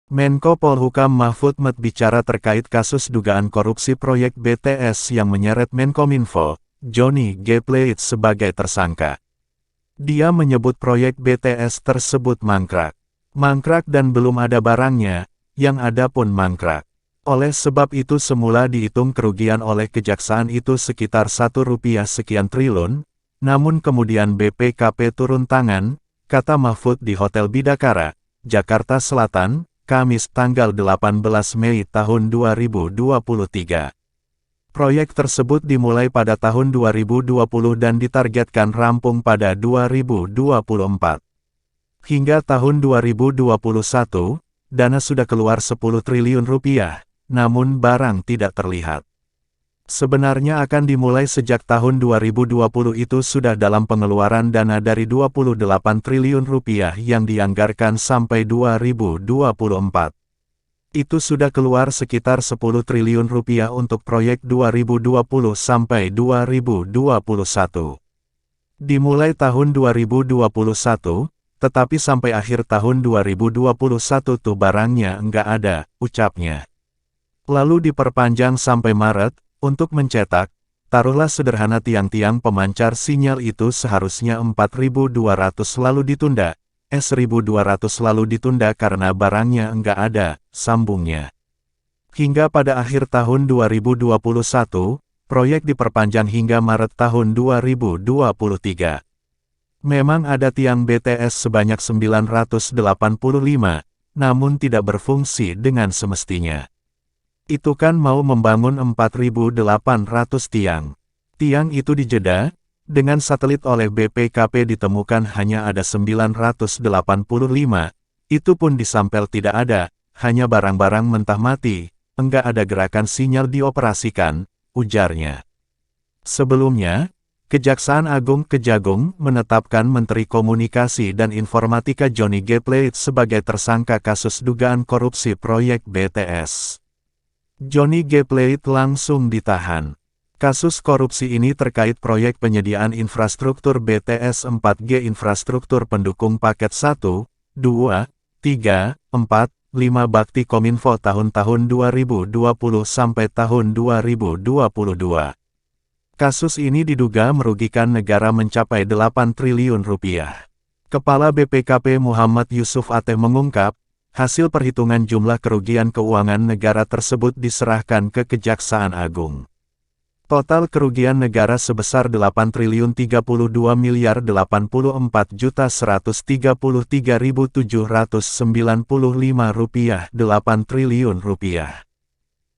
Menko Polhukam Mahfud MD bicara terkait kasus dugaan korupsi proyek BTS yang menyeret Menkominfo, Johnny G. Plate sebagai tersangka. Dia menyebut proyek BTS tersebut mangkrak. Mangkrak dan belum ada barangnya, yang ada pun mangkrak. Oleh sebab itu semula dihitung kerugian oleh kejaksaan itu sekitar Rp1 sekian triliun, namun kemudian BPKP turun tangan, kata Mahfud di Hotel Bidakara, Jakarta Selatan, Kamis tanggal 18 Mei tahun 2023. Proyek tersebut dimulai pada tahun 2020 dan ditargetkan rampung pada 2024. Hingga tahun 2021, dana sudah keluar Rp10 triliun, namun barang tidak terlihat. Sebenarnya akan dimulai sejak tahun 2020 itu sudah dalam pengeluaran dana dari Rp28 triliun yang dianggarkan sampai 2024. Itu sudah keluar sekitar Rp10 triliun untuk proyek 2020 sampai 2021. Dimulai tahun 2021, tetapi sampai akhir tahun 2021 tuh barangnya enggak ada, ucapnya. Lalu diperpanjang sampai Maret. Untuk mencetak, taruhlah sederhana tiang-tiang pemancar sinyal itu seharusnya 4.200 lalu ditunda, 1.200 lalu ditunda karena barangnya enggak ada, sambungnya. Hingga pada akhir tahun 2021, proyek diperpanjang hingga Maret tahun 2023. Memang ada tiang BTS sebanyak 985, namun tidak berfungsi dengan semestinya. Itu kan mau membangun 4.800 tiang. Tiang itu dijeda, dengan satelit oleh BPKP ditemukan hanya ada 985, itu pun disampel tidak ada, hanya barang-barang mentah mati, enggak ada gerakan sinyal dioperasikan, ujarnya. Sebelumnya, Kejaksaan Agung Kejagung menetapkan Menteri Komunikasi dan Informatika Johnny G. Plate sebagai tersangka kasus dugaan korupsi proyek BTS. Johnny G. Plate langsung ditahan. Kasus korupsi ini terkait proyek penyediaan infrastruktur BTS 4G infrastruktur pendukung paket 1, 2, 3, 4, 5 Bakti Kominfo tahun-tahun 2020 sampai tahun 2022. Kasus ini diduga merugikan negara mencapai Rp8 triliun. Kepala BPKP Muhammad Yusuf Ateh mengungkap, hasil perhitungan jumlah kerugian keuangan negara tersebut diserahkan ke Kejaksaan Agung. Total kerugian negara sebesar Rp8.382.133.795 8 triliun.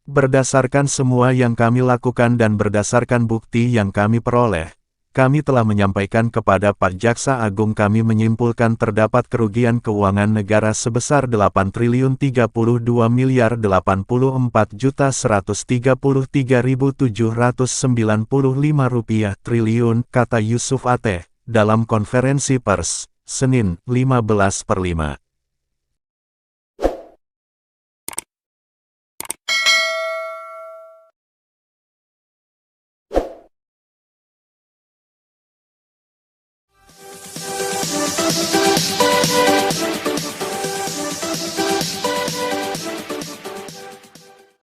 Berdasarkan semua yang kami lakukan dan berdasarkan bukti yang kami peroleh, kami telah menyampaikan kepada Pak Jaksa Agung kami menyimpulkan terdapat kerugian keuangan negara sebesar Rp8.082.133.795 triliun, kata Yusuf Ateh, dalam konferensi pers, Senin, 15/5.